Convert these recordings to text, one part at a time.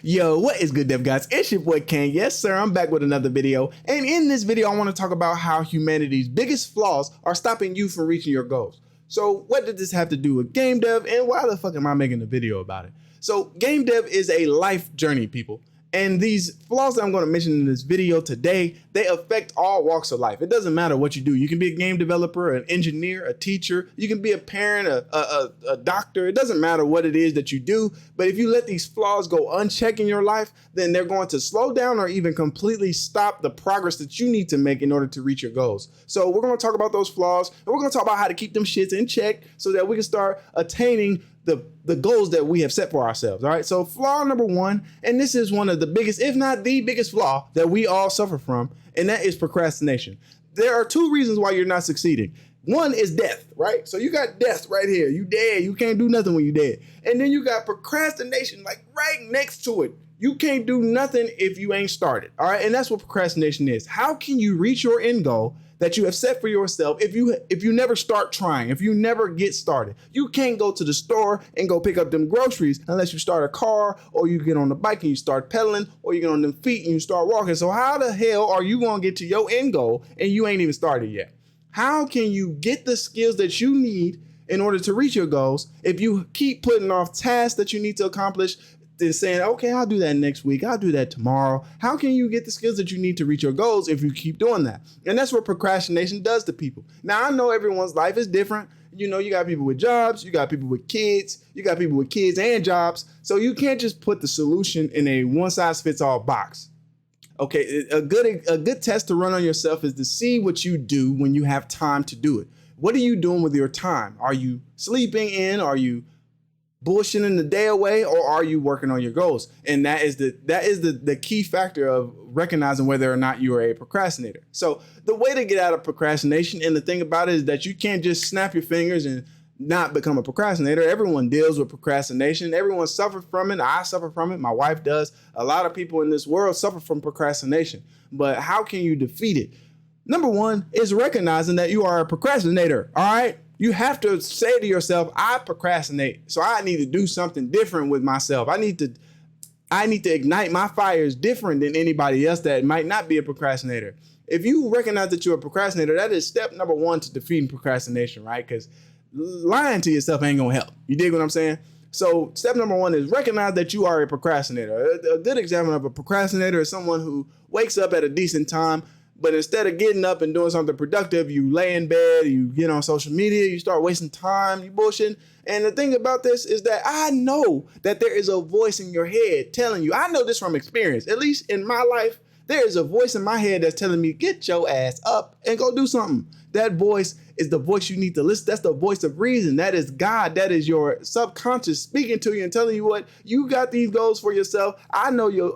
Yo, what is good, dev guys? It's your boy Ken. Yes, sir, I'm back with another video. And in this video, I want to talk about how humanity's biggest flaws are stopping you from reaching your goals. So what did this have to do with game dev, and why the fuck am I making a video about it? So game dev is a life journey, people. And these flaws that I'm going to mention in this video today, they affect all walks of life. It doesn't matter what you do. You can be a game developer, an engineer, a teacher. You can be a parent, a doctor. It doesn't matter what it is that you do. But if you let these flaws go unchecked in your life, then they're going to slow down or even completely stop the progress that you need to make in order to reach your goals. So we're going to talk about those flaws, and we're going to talk about how to keep them shits in check so that we can start attaining the goals that we have set for ourselves. All right. So flaw number one, and this is one of the biggest, if not the biggest flaw that we all suffer from, and that is procrastination. There are two reasons why you're not succeeding. One is death, right? So you got death right here. You dead. You can't do nothing when you dead. And then you got procrastination like right next to it. You can't do nothing if you ain't started. All right. And that's what procrastination is. How can you reach your end goal that you have set for yourself if you never start trying, if you never get started? You can't go to the store and go pick up them groceries unless you start a car, or you get on the bike and you start pedaling, or you get on them feet and you start walking. So how the hell are you going to get to your end goal and you ain't even started yet? How can you get the skills that you need in order to reach your goals if you keep putting off tasks that you need to accomplish, then saying, okay, I'll do that next week, I'll do that tomorrow? How can you get the skills that you need to reach your goals if you keep doing that? And that's what procrastination does to people. Now, I know everyone's life is different. You know, you got people with jobs, you got people with kids, you got people with kids and jobs. So you can't just put the solution in a one-size-fits-all box. Okay, a good test to run on yourself is to see what you do when you have time to do it. What are you doing with your time? Are you sleeping in? Are you bullshitting the day away, or are you working on your goals? And that is the key factor of recognizing whether or not you are a procrastinator. So the way to get out of procrastination, and the thing about it is that you can't just snap your fingers and not become a procrastinator. Everyone deals with procrastination. Everyone suffers from it. I suffer from it. My wife does. A lot of people in this world suffer from procrastination. But how can you defeat it? Number one is recognizing that you are a procrastinator. All right. You have to say to yourself, I procrastinate, so I need to do something different with myself. I need to ignite my fires different than anybody else that might not be a procrastinator. If you recognize that you're a procrastinator, that is step number one to defeating procrastination, right? Because lying to yourself ain't gonna help. You dig what I'm saying? So step number one is recognize that you are a procrastinator. A good example of a procrastinator is someone who wakes up at a decent time, but instead of getting up and doing something productive, you lay in bed, you get on social media, you start wasting time, you bullshitting. And the thing about this is that I know that there is a voice in your head telling you, I know this from experience, at least in my life, there is a voice in my head that's telling me, get your ass up and go do something. That voice is the voice you need to listen. That's the voice of reason. That is God. That is your subconscious speaking to you and telling you what you got these goals for yourself. I know your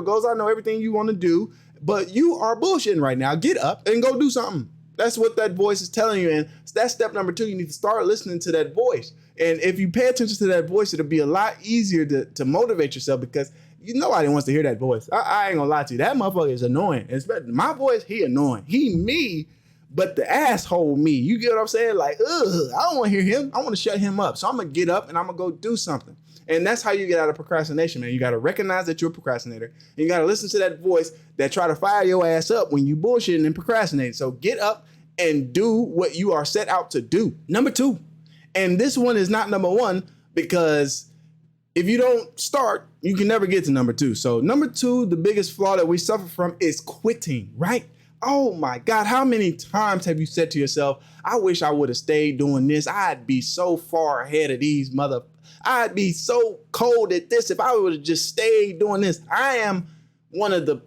goals. I know everything you want to do. But you are bullshitting right now. Get up and go do something. That's what that voice is telling you. And that's step number two. You need to start listening to that voice. And if you pay attention to that voice, it'll be a lot easier to motivate yourself, because nobody wants to hear that voice. I ain't gonna lie to you. That motherfucker is annoying. My voice, he annoying. He me, but the asshole me. You get what I'm saying? Like, ugh, I don't want to hear him. I want to shut him up. So I'm going to get up and I'm going to go do something. And that's how you get out of procrastination, man. You got to recognize that you're a procrastinator. And you got to listen to that voice that try to fire your ass up when you bullshitting and procrastinating. So get up and do what you are set out to do. Number two, and this one is not number one, because if you don't start, you can never get to number two. So number two, the biggest flaw that we suffer from is quitting, right? Oh my God, how many times have you said to yourself, I wish I would have stayed doing this. I'd be so far ahead of these I'd be so cold at this if I would have just stayed doing this. I am one of the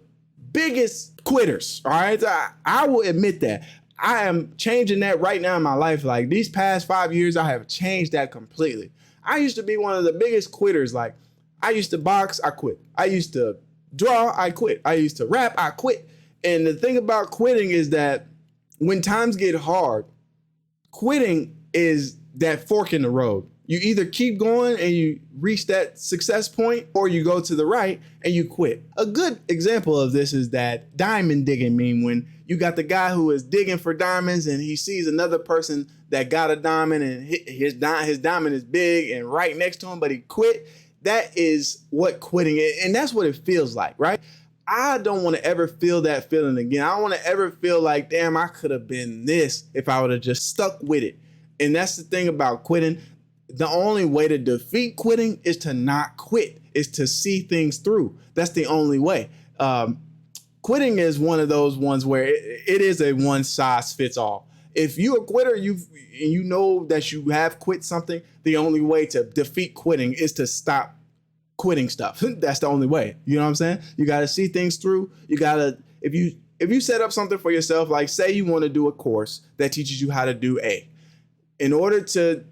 biggest quitters, all right? I will admit that. I am changing that right now in my life. Like these past 5 years, I have changed that completely. I used to be one of the biggest quitters. Like I used to box, I quit. I used to draw, I quit. I used to rap, I quit. And the thing about quitting is that when times get hard, quitting is that fork in the road. You either keep going and you reach that success point, or you go to the right and you quit. A good example of this is that diamond digging meme, when you got the guy who is digging for diamonds and he sees another person that got a diamond and his diamond is big and right next to him, but he quit. that is what quitting is, and that's what it feels like, right? I don't want to ever feel that feeling again. I don't want to ever feel like, damn, I could have been this if I would have just stuck with it. And that's the thing about quitting. The only way to defeat quitting is to not quit, is to see things through. That's the only way. Quitting is one of those ones where it is a one size fits all. If you're a quitter, you know that you have quit something, the only way to defeat quitting is to stop quitting stuff. That's the only way. You know what I'm saying? You got to see things through. You got to, if you set up something for yourself, like say you want to do a course that teaches you how to do A. In order to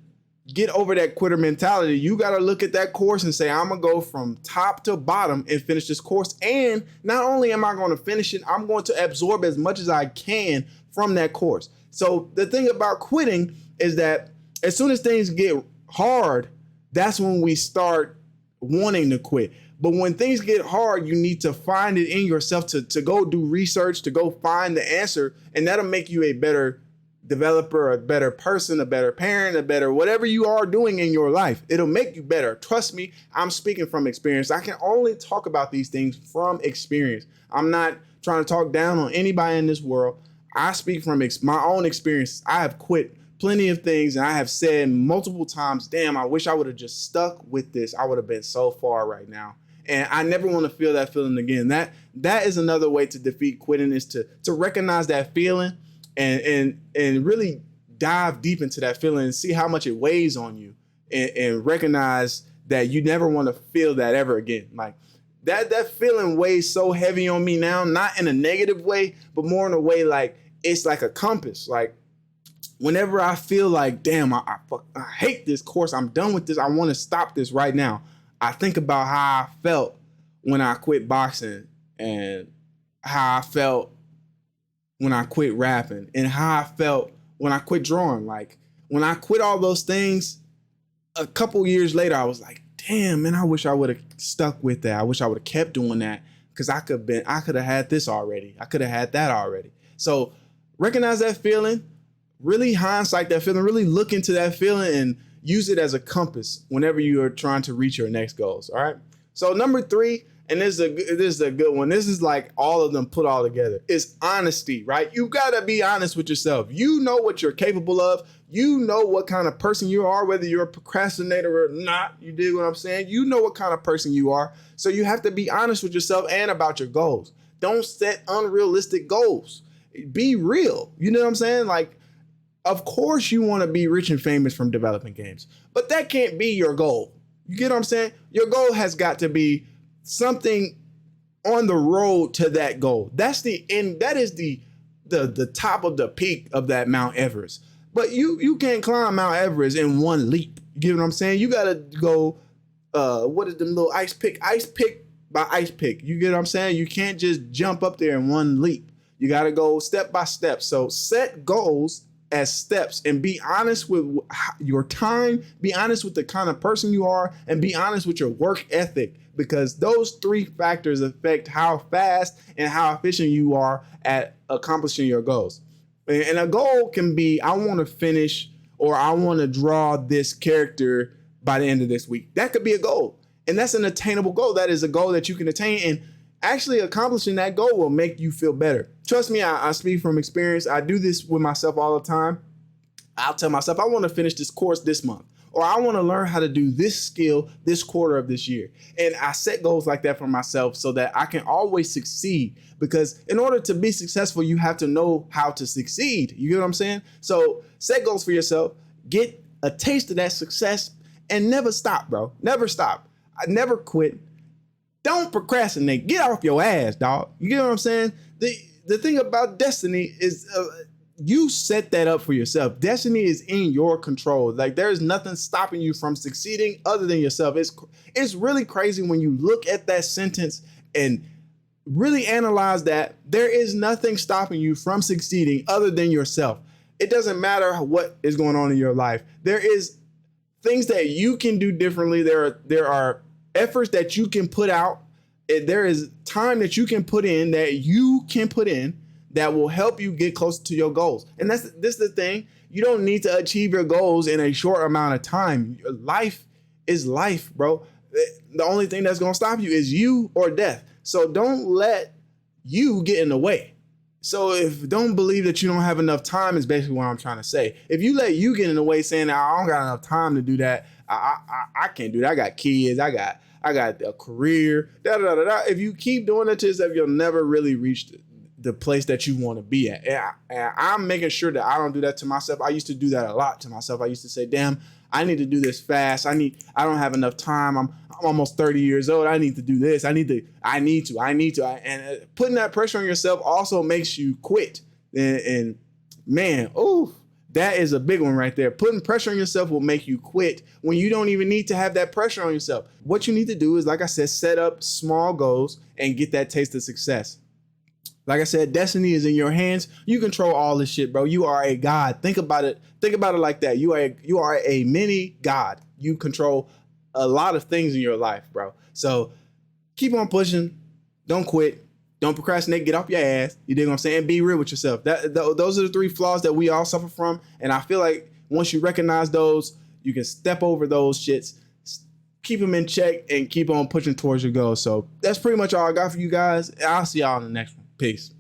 get over that quitter mentality, you got to look at that course and say, I'm going to go from top to bottom and finish this course. And not only am I going to finish it, I'm going to absorb as much as I can from that course. So the thing about quitting is that as soon as things get hard, that's when we start wanting to quit. But when things get hard, you need to find it in yourself to go do research, to go find the answer, and that'll make you a better developer, a better person, a better parent, a better whatever you are doing in your life. It'll make you better. Trust me, I'm speaking from experience. I can only talk about these things from experience. I'm not trying to talk down on anybody in this world. I speak from my own experience. I have quit plenty of things, and I have said multiple times, damn, I wish I would have just stuck with this. I would have been so far right now. And I never want to feel that feeling again. That is another way to defeat quitting, is to recognize that feeling and really dive deep into that feeling and see how much it weighs on you, and recognize that you never want to feel that ever again. Like that feeling weighs so heavy on me now, not in a negative way, but more in a way like it's like a compass. Like whenever I feel like, damn, I hate this course, I'm done with this, I want to stop this right now, I think about how I felt when I quit boxing, and how I felt when I quit rapping, and how I felt when I quit drawing. Like when I quit all those things, a couple years later, I was like, damn, man, I wish I would have stuck with that. I wish I would have kept doing that, because I could have had this already. I could have had that already. So recognize that feeling, really hindsight that feeling, really look into that feeling and use it as a compass whenever you are trying to reach your next goals. All right. So number 3, and this is a good one. This is like all of them put all together, is honesty, right? You got to be honest with yourself. You know what you're capable of. You know what kind of person you are, whether you're a procrastinator or not. You dig what I'm saying? You know what kind of person you are. So you have to be honest with yourself and about your goals. Don't set unrealistic goals. Be real. You know what I'm saying? Like, of course you want to be rich and famous from developing games, but that can't be your goal. You get what I'm saying? Your goal has got to be something on the road to that goal. That's the end. That is the top of the peak of that Mount Everest. But you can't climb Mount Everest in one leap. You get what I'm saying? You got to go, what is the little ice pick by ice pick. You get what I'm saying? You can't just jump up there in one leap. You got to go step by step. So set goals as steps, and be honest with your time, be honest with the kind of person you are, and be honest with your work ethic, because those 3 factors affect how fast and how efficient you are at accomplishing your goals. And a goal can be, I want to finish, or I want to draw this character by the end of this week. That could be a goal, and that's an attainable goal. That is a goal that you can attain, and actually accomplishing that goal will make you feel better. Trust me, I speak from experience. I do this with myself all the time. I'll tell myself, I want to finish this course this month, or I want to learn how to do this skill this quarter of this year. And I set goals like that for myself so that I can always succeed, because in order to be successful, you have to know how to succeed. You get what I'm saying? So set goals for yourself, get a taste of that success, and never stop, bro. Never stop. I never quit. Don't procrastinate. Get off your ass, dog. You get what I'm saying? The thing about destiny is you set that up for yourself. Destiny is in your control. Like, there's nothing stopping you from succeeding other than yourself. It's really crazy when you look at that sentence and really analyze that. There is nothing stopping you from succeeding other than yourself. It doesn't matter what is going on in your life. There is things that you can do differently. There are efforts that you can put out. There is time that you can put in that will help you get closer to your goals. And this is the thing. You don't need to achieve your goals in a short amount of time. Life is life, bro. The only thing that's going to stop you is you or death. So don't let you get in the way. So don't believe that you don't have enough time is basically what I'm trying to say. If you let you get in the way saying, I don't got enough time to do that, I can't do that. I got kids. I got a career. If you keep doing that to yourself, you'll never really reach the place that you want to be at. And I'm making sure that I don't do that to myself. I used to do that a lot to myself. I used to say, damn, I need to do this fast. I don't have enough time. I'm almost 30 years old. I need to do this. I need to. And putting that pressure on yourself also makes you quit. And man, that is a big one right there. Putting pressure on yourself will make you quit when you don't even need to have that pressure on yourself. What you need to do is, like I said, set up small goals and get that taste of success. Like I said, destiny is in your hands. You control all this shit, bro. You are a god. Think about it. Think about it like that. You are a mini god. You control a lot of things in your life, bro. So keep on pushing. Don't quit. Don't procrastinate. Get off your ass. You dig what I'm saying? Be real with yourself. Those are the 3 flaws that we all suffer from. And I feel like once you recognize those, you can step over those shits, keep them in check, and keep on pushing towards your goals. So that's pretty much all I got for you guys. I'll see y'all in the next one. Peace.